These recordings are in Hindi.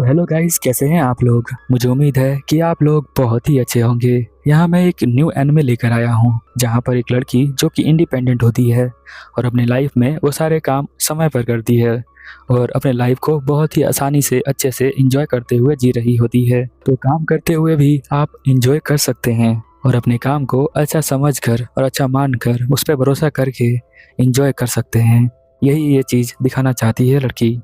हेलो गाइस, कैसे हैं आप लोग। मुझे उम्मीद है कि आप लोग बहुत ही अच्छे होंगे। यहाँ मैं एक न्यू एनिमे लेकर आया हूँ जहाँ पर एक लड़की जो कि इंडिपेंडेंट होती है और अपने लाइफ में वो सारे काम समय पर करती है और अपने लाइफ को बहुत ही आसानी से अच्छे से एंजॉय करते हुए जी रही होती है। तो काम करते हुए भी आप एंजॉय कर सकते हैं और अपने काम को अच्छा समझकर और अच्छा मानकर उस पर भरोसा करके एंजॉय कर सकते हैं। यही ये चीज़ दिखाना चाहती है लड़की।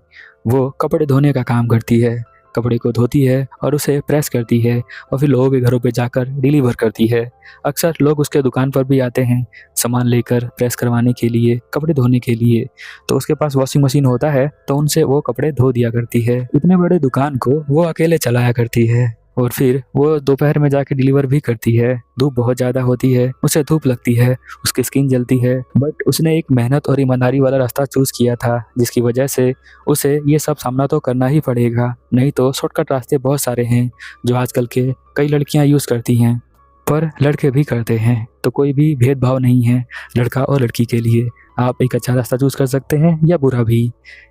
वो कपड़े धोने का काम करती है, कपड़े को धोती है और उसे प्रेस करती है और फिर लोगों के घरों पे जाकर डिलीवर करती है। अक्सर लोग उसके दुकान पर भी आते हैं सामान लेकर प्रेस करवाने के लिए, कपड़े धोने के लिए। तो उसके पास वॉशिंग मशीन होता है तो उनसे वो कपड़े धो दिया करती है। इतने बड़े दुकान को वो अकेले चलाया करती है और फिर वो दोपहर में जाके डिलीवर भी करती है। धूप बहुत ज़्यादा होती है, उसे धूप लगती है, उसकी स्किन जलती है, बट उसने एक मेहनत और ईमानदारी वाला रास्ता चूज़ किया था जिसकी वजह से उसे ये सब सामना तो करना ही पड़ेगा। नहीं तो शॉर्टकट रास्ते बहुत सारे हैं जो आजकल के कई लड़कियां यूज़ करती हैं, पर लड़के भी करते हैं। तो कोई भी भेदभाव नहीं है लड़का और लड़की के लिए। आप एक अच्छा रास्ता चूज़ कर सकते हैं या बुरा भी।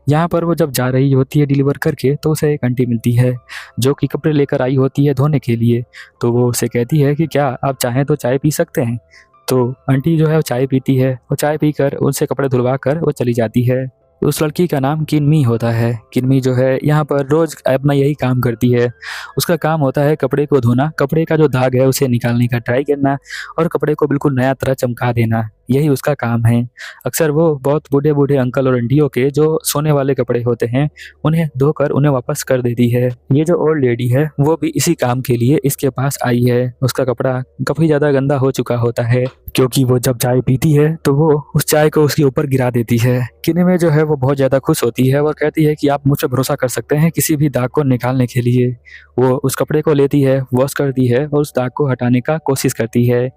यहाँ पर वो जब जा रही होती है डिलीवर करके तो उसे एक आंटी मिलती है जो कि कपड़े लेकर आई होती है धोने के लिए। तो वो उसे कहती है कि क्या आप चाहें तो चाय पी सकते हैं। तो आंटी जो है वो चाय पीती है और चाय पीकर उनसे कपड़े धुलवा कर वो चली जाती है। उस लड़की का नाम किन्मी होता है। किन्मी जो है यहाँ पर रोज़ अपना यही काम करती है। उसका काम होता है कपड़े को धोना, कपड़े का जो दाग है उसे निकालने का ट्राई करना और कपड़े को बिल्कुल नया तरह चमका देना। यही उसका काम है। अक्सर वो बहुत बूढ़े बूढ़े अंकल और आंटियों के जो सोने वाले कपड़े होते हैं उन्हें धोकर उन्हें वापस कर देती है। ये जो ओल्ड लेडी है वो भी इसी काम के लिए इसके पास आई है। उसका कपड़ा काफ़ी ज़्यादा गंदा हो चुका होता है क्योंकि वो जब चाय पीती है तो वो उस चाय को उसके ऊपर गिरा देती है। किन्नी में जो है वो बहुत ज़्यादा खुश होती है और कहती है कि आप मुझ पर भरोसा कर सकते हैं किसी भी दाग को निकालने के लिए। वो उस कपड़े को लेती है, वॉश करती है और उस दाग को हटाने का कोशिश करती है।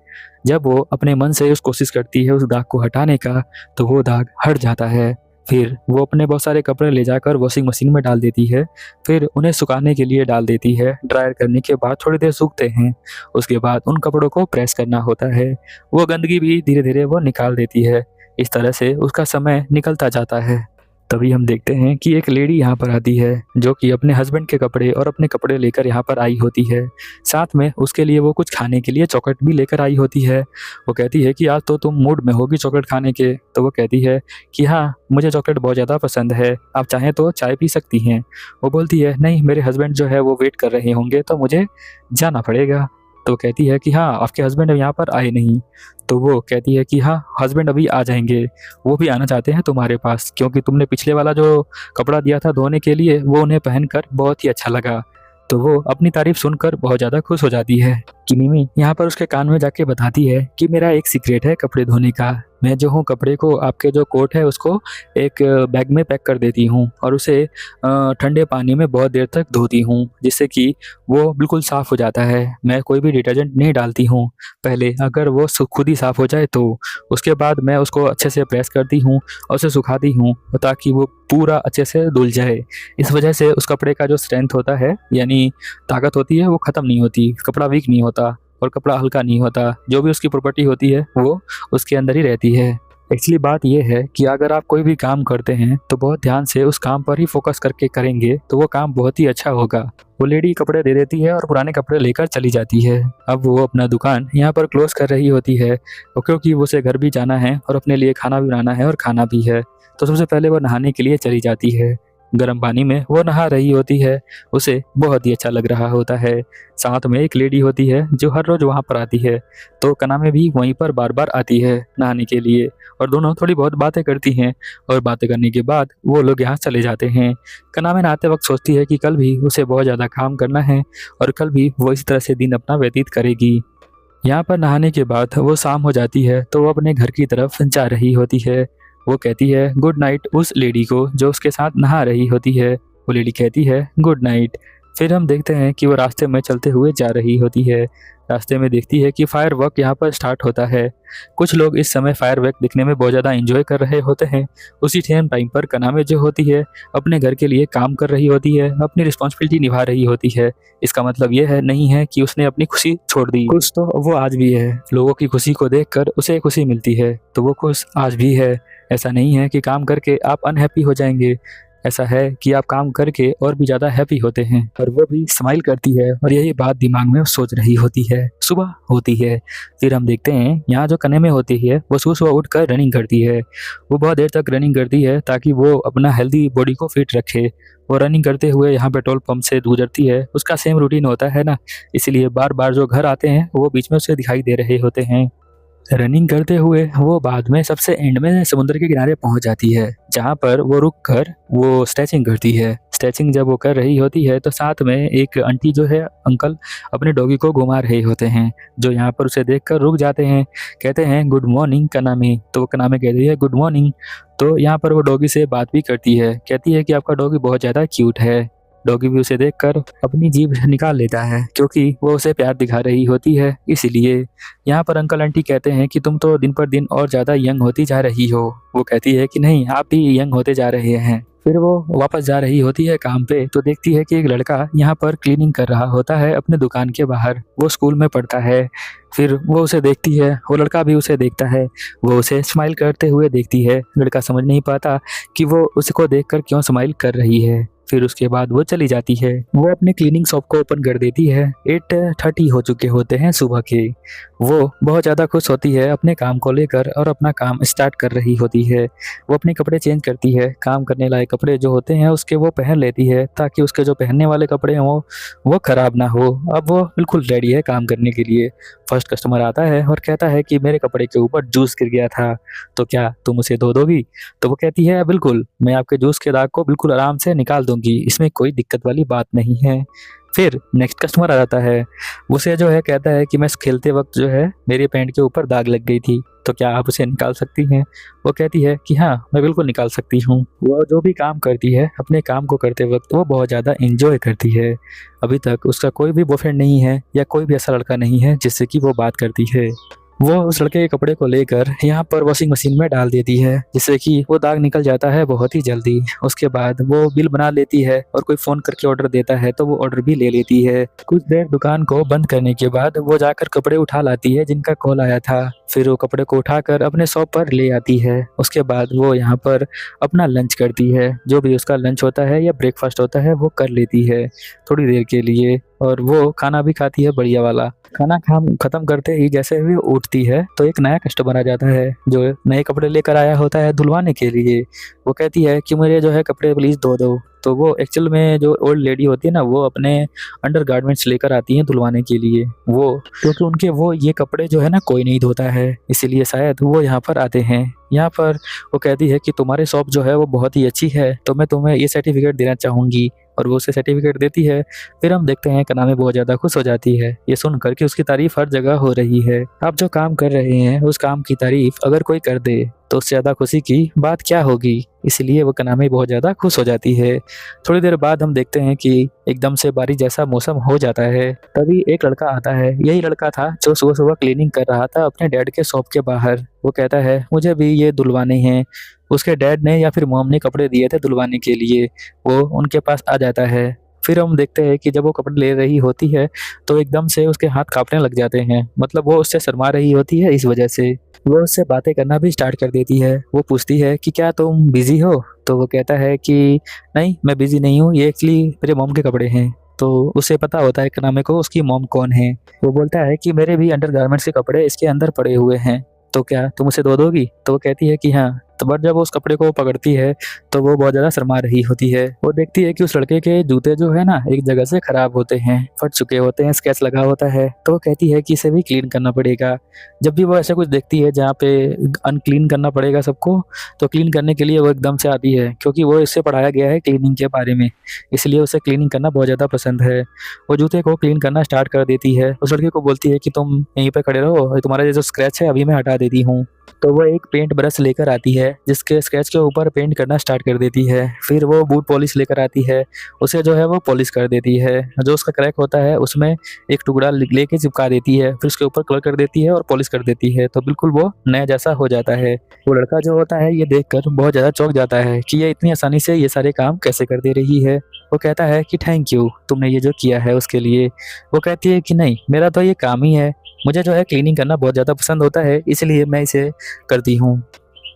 जब वो अपने मन से उस कोशिश करती है उस दाग को हटाने का तो वो दाग हट जाता है। फिर वो अपने बहुत सारे कपड़े ले जाकर वॉशिंग मशीन में डाल देती है। फिर उन्हें सुखाने के लिए डाल देती है। ड्रायर करने के बाद थोड़ी देर सूखते हैं। उसके बाद उन कपड़ों को प्रेस करना होता है। वो गंदगी भी धीरे धीरे वो निकाल देती है। इस तरह से उसका समय निकलता जाता है। तभी हम देखते हैं कि एक लेडी यहाँ पर आती है जो कि अपने हस्बैंड के कपड़े और अपने कपड़े लेकर यहाँ पर आई होती है। साथ में उसके लिए वो कुछ खाने के लिए चॉकलेट भी लेकर आई होती है। वो कहती है कि आज तो तुम मूड में होगी चॉकलेट खाने के। तो वो कहती है कि हाँ, मुझे चॉकलेट बहुत ज़्यादा पसंद है, आप चाहें तो चाय पी सकती हैं। वो बोलती है नहीं, मेरे हस्बैंड जो है वो वेट कर रहे होंगे तो मुझे जाना पड़ेगा। तो कहती है कि हाँ, आपके हस्बैंड यहाँ पर आए नहीं। तो वो कहती है कि हाँ, हस्बैंड अभी आ जाएंगे, वो भी आना चाहते हैं तुम्हारे पास क्योंकि तुमने पिछले वाला जो कपड़ा दिया था धोने के लिए वो उन्हें पहनकर बहुत ही अच्छा लगा। तो वो अपनी तारीफ सुनकर बहुत ज़्यादा खुश हो जाती है। कि मिमी यहाँ पर उसके कान में जाके बताती है कि मेरा एक सीक्रेट है कपड़े धोने का। मैं जो हूँ कपड़े को, आपके जो कोट है उसको एक बैग में पैक कर देती हूँ और उसे ठंडे पानी में बहुत देर तक धोती हूँ जिससे कि वो बिल्कुल साफ़ हो जाता है। मैं कोई भी डिटर्जेंट नहीं डालती हूँ पहले, अगर वो खुद ही साफ़ हो जाए तो उसके बाद मैं उसको अच्छे से प्रेस करती हूँ और उसे सुखाती हूँ ताकि वो पूरा अच्छे से धुल जाए। इस वजह से उस कपड़े का जो स्ट्रेंथ होता है यानी ताकत होती है वो ख़त्म नहीं होती, कपड़ा वीक नहीं होता और कपड़ा हल्का नहीं होता। जो भी उसकी प्रॉपर्टी होती है वो उसके अंदर ही रहती है। एक्चुअली बात यह है कि अगर आप कोई भी काम करते हैं तो बहुत ध्यान से उस काम पर ही फोकस करके करेंगे तो वो काम बहुत ही अच्छा होगा। वो लेडी कपड़े दे देती है और पुराने कपड़े लेकर चली जाती है। अब वो अपना दुकान यहाँ पर क्लोज कर रही होती है क्योंकि उसे घर भी जाना है और अपने लिए खाना भी बनाना है और खाना भी है। तो सबसे पहले वो नहाने के लिए चली जाती है। गर्म पानी में वो नहा रही होती है, उसे बहुत ही अच्छा लग रहा होता है। साथ में एक लेडी होती है जो हर रोज़ वहाँ पर आती है, तो कनामे भी वहीं पर बार बार आती है नहाने के लिए और दोनों थोड़ी बहुत बातें करती हैं और बातें करने के बाद वो लोग यहाँ चले जाते हैं। कनामे नहाते वक्त सोचती है कि कल भी उसे बहुत ज़्यादा काम करना है और कल भी वो इस तरह से दिन अपना व्यतीत करेगी। यहाँ पर नहाने के बाद वो शाम हो जाती है तो वो अपने घर की तरफ जा रही होती है। वो कहती है गुड नाइट उस लेडी को जो उसके साथ नहा रही होती है। वो लेडी कहती है गुड नाइट। फिर हम देखते हैं कि वो रास्ते में चलते हुए जा रही होती है। रास्ते में देखती है कि फायर वर्क यहाँ पर स्टार्ट होता है। कुछ लोग इस समय फायर वर्क दिखने में बहुत ज़्यादा एंजॉय कर रहे होते हैं। उसी सेम टाइम पर कनामे जो होती है अपने घर के लिए काम कर रही होती है, अपनी रिस्पॉन्सिबिलिटी निभा रही होती है। इसका मतलब ये है नहीं है कि उसने अपनी खुशी छोड़ दी, खुश तो वो आज भी है। लोगों की खुशी को देखकर उसे खुशी मिलती है तो वो खुश आज भी है। ऐसा नहीं है कि काम करके आप अनहैप्पी हो जाएंगे। ऐसा है कि आप काम करके और भी ज़्यादा हैप्पी होते हैं। और वो भी स्माइल करती है और यही बात दिमाग में सोच रही होती है। सुबह होती है, फिर हम देखते हैं यहाँ जो कने में होती है वो सुबह सुबह उठकर रनिंग करती है। वो बहुत देर तक रनिंग करती है ताकि वो अपना हेल्दी बॉडी को फिट रखे। वो रनिंग करते हुए यहाँ पेट्रोल पंप से गुजरती है, उसका सेम रूटीन होता है ना, इसलिए बार बार जो घर आते हैं वो बीच में उसे दिखाई दे रहे होते हैं। रनिंग करते हुए वो बाद में सबसे एंड में समुद्र के किनारे पहुंच जाती है, जहां पर वो रुक कर वो स्ट्रेचिंग करती है। स्ट्रेचिंग जब वो कर रही होती है तो साथ में एक आंटी जो है, अंकल अपने डॉगी को घुमा रहे होते हैं, जो यहाँ पर उसे देखकर रुक जाते हैं। कहते हैं गुड मॉर्निंग कनामी, तो वो कनामी कहती है गुड मॉर्निंग। तो यहाँ पर वो डॉगी से बात भी करती है, कहती है कि आपका डॉगी बहुत ज़्यादा क्यूट है। डॉगी भी उसे देखकर अपनी जीभ निकाल लेता है, क्योंकि वो उसे प्यार दिखा रही होती है इसीलिए। यहाँ पर अंकल आंटी कहते हैं कि तुम तो दिन पर दिन और ज़्यादा यंग होती जा रही हो। वो कहती है कि नहीं, आप भी यंग होते जा रहे हैं। फिर वो वापस जा रही होती है काम पे, तो देखती है कि एक लड़का यहाँ पर क्लीनिंग कर रहा होता है अपने दुकान के बाहर। वो स्कूल में पढ़ता है। फिर वो उसे देखती है, वो लड़का भी उसे देखता है। वो उसे स्माइल करते हुए देखती है। लड़का समझ नहीं पाता कि वो उसको देखकर क्यों स्माइल कर रही है। फिर उसके बाद वो चली जाती है। वो अपने क्लीनिंग शॉप को ओपन कर देती है। 8:30 हो चुके होते हैं सुबह के। वो बहुत ज़्यादा खुश होती है अपने काम को लेकर और अपना काम स्टार्ट कर रही होती है। वो अपने कपड़े चेंज करती है, काम करने लायक कपड़े जो होते हैं उसके वो पहन लेती है, ताकि उसके जो पहनने वाले कपड़े हैं वो ख़राब ना हो। अब वो बिल्कुल रेडी है काम करने के लिए। फर्स्ट कस्टमर आता है और कहता है कि मेरे कपड़े के ऊपर जूस गिर गया था, तो क्या तुम उसे धो दोगी? तो वो कहती है बिल्कुल, मैं आपके जूस के दाग को बिल्कुल आराम से निकाल दूंगी, इसमें कोई दिक्कत वाली बात नहीं है। फिर नेक्स्ट कस्टमर आ जाता है। उसे जो है कहता है कि मैं खेलते वक्त जो है मेरे पैंट के ऊपर दाग लग गई थी, तो क्या आप उसे निकाल सकती हैं? वो कहती है कि हाँ, मैं बिल्कुल निकाल सकती हूँ। वो जो भी काम करती है अपने काम को करते वक्त वो बहुत ज़्यादा एंजॉय करती है। अभी तक उसका कोई भी बॉयफ्रेंड नहीं है या कोई भी ऐसा लड़का नहीं है जिससे कि वो बात करती है। वो उस लड़के के कपड़े को लेकर यहाँ पर वॉशिंग मशीन में डाल देती है, जिससे कि वो दाग निकल जाता है बहुत ही जल्दी। उसके बाद वो बिल बना लेती है और कोई फ़ोन करके ऑर्डर देता है तो वो ऑर्डर भी ले लेती है। कुछ देर दुकान को बंद करने के बाद वो जाकर कपड़े उठा लाती है जिनका कॉल आया था। फिर वो कपड़े को उठाकर अपने शॉप पर ले आती है। उसके बाद वो यहाँ पर अपना लंच करती है, जो भी उसका लंच होता है या ब्रेकफास्ट होता है वो कर लेती है थोड़ी देर के लिए। और वो खाना भी खाती है बढ़िया वाला। खाना खत्म करते ही जैसे ही उठती है तो एक नया कस्टमर आ जाता है, जो नए कपड़े लेकर आया होता है धुलवाने के लिए। वो कहती है कि मुझे जो है कपड़े प्लीज़ धो दो। तो वो एक्चुअल में जो ओल्ड लेडी होती है ना, वो अपने अंडर गारमेंट्स लेकर आती हैं धुलवाने के लिए। वो क्योंकि उनके वो ये कपड़े जो है ना कोई नहीं धोता है, इसीलिए शायद वो यहाँ पर आते हैं। यहाँ पर वो कहती है कि तुम्हारी शॉप जो है वो बहुत ही अच्छी है, तो मैं तुम्हें ये सर्टिफिकेट देना चाहूँगी। और वो उसे सर्टिफिकेट देती है। फिर हम देखते हैं कनामी बहुत ज़्यादा खुश हो जाती है ये सुनकर कि उसकी तारीफ हर जगह हो रही है। आप जो काम कर रहे हैं उस काम की तारीफ अगर कोई कर दे तो उससे ज़्यादा खुशी की बात क्या होगी, इसलिए वो कनामी बहुत ज़्यादा खुश हो जाती है। थोड़ी देर बाद हम देखते हैं कि एकदम से बारिश जैसा मौसम हो जाता है। तभी एक लड़का आता है। यही लड़का था जो सुबह सुबह क्लीनिंग कर रहा था अपने डैड के शॉप के बाहर। वो कहता है मुझे भी ये धुलवाने हैं। उसके डैड ने या फिर मॉम ने कपड़े दिए थे धुलवाने के लिए। वो उनके पास आ जाता है। फिर हम देखते हैं कि जब वो कपड़े ले रही होती है तो एकदम से उसके हाथ कांपने लग जाते हैं, मतलब वो उससे शर्मा रही होती है। इस वजह से वो उससे बातें करना भी स्टार्ट कर देती है। वो पूछती है कि क्या तुम बिजी हो? तो वो कहता है कि नहीं, मैं बिजी नहीं हूँ, ये एक्चुअली मेरे मॉम के कपड़े हैं। तो उसे पता होता है कनामे को उसकी मॉम कौन है। वो बोलता है कि मेरे भी अंडरगारमेंट्स के कपड़े इसके अंदर पड़े हुए हैं, तो क्या तुम उसे धो दोगी? तो वो कहती है कि हाँ। तो बट जब वो उस कपड़े को पकड़ती है तो वो बहुत ज़्यादा शर्मा रही होती है। वो देखती है कि उस लड़के के जूते जो है ना एक जगह से खराब होते हैं, फट चुके होते हैं, स्क्रैच लगा होता है। तो वो कहती है कि इसे भी क्लीन करना पड़ेगा। जब भी वो ऐसा कुछ देखती है जहाँ पे अनक्लीन करना पड़ेगा सबको, तो क्लीन करने के लिए वो एकदम से आती है, क्योंकि वो इससे पढ़ाया गया है क्लीनिंग के बारे में, इसलिए उसे क्लीनिंग करना बहुत ज़्यादा पसंद है। वो जूते को क्लीन करना स्टार्ट कर देती है। उस लड़के को बोलती है कि तुम यहीं पर खड़े रहो, तुम्हारा जो स्क्रैच है अभी मैं हटा देती हूँ। तो वो एक पेंट ब्रश लेकर आती है जिसके स्केच के ऊपर पेंट करना स्टार्ट कर देती है। फिर वो बूट पॉलिश लेकर आती है, उसे जो है वो पॉलिश कर देती है। जो उसका क्रैक होता है उसमें एक टुकड़ा लेके चिपका देती है, फिर उसके ऊपर कलर कर देती है और पॉलिश कर देती है, तो बिल्कुल वो नया जैसा हो जाता है। वो लड़का जो होता है ये देखकर बहुत ज़्यादा चौंक जाता है कि ये इतनी आसानी से ये सारे काम कैसे कर दे रही है। वो कहता है कि थैंक यू, तुमने ये जो किया है उसके लिए। वो कहती है कि नहीं, मेरा तो ये काम ही है, मुझे जो है क्लीनिंग करना बहुत ज़्यादा पसंद होता है, इसलिए मैं इसे करती हूँ।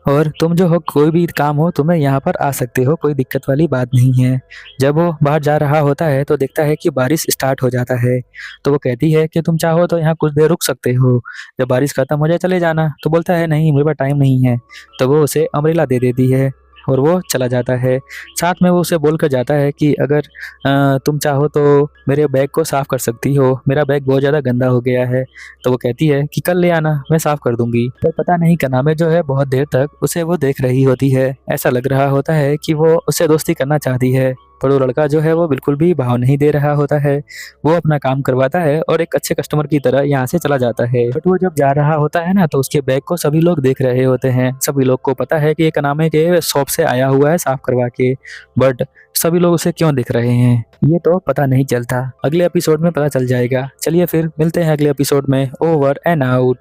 और तुम जो हो कोई भी काम हो तुम्हें यहाँ पर आ सकते हो, कोई दिक्कत वाली बात नहीं है। जब वो बाहर जा रहा होता है तो देखता है कि बारिश स्टार्ट हो जाता है। तो वो कहती है कि तुम चाहो तो यहाँ कुछ देर रुक सकते हो, जब बारिश खत्म हो जाए चले जाना। तो बोलता है नहीं मेरे पास टाइम नहीं है। तो वो उसे अम्ब्रेला दे देती है और वो चला जाता है। साथ में वो उसे बोल कर जाता है कि अगर तुम चाहो तो मेरे बैग को साफ़ कर सकती हो, मेरा बैग बहुत ज़्यादा गंदा हो गया है। तो वो कहती है कि कल ले आना, मैं साफ़ कर दूंगी। पर पता नहीं कनामे जो है बहुत देर तक उसे वो देख रही होती है। ऐसा लग रहा होता है कि वो उससे दोस्ती करना चाहती है, पर वो लड़का जो है वो बिल्कुल भी भाव नहीं दे रहा होता है। वो अपना काम करवाता है और एक अच्छे कस्टमर की तरह यहाँ से चला जाता है। बट वो जब जा रहा होता है ना तो उसके बैग को सभी लोग देख रहे होते हैं। सभी लोग को पता है कि ये कनामे के शॉप से आया हुआ है साफ करवा के, बट सभी लोग उसे क्यों देख रहे हैं ये तो पता नहीं चलता। अगले एपिसोड में पता चल जाएगा। चलिए फिर मिलते हैं अगले एपिसोड में। Over and out.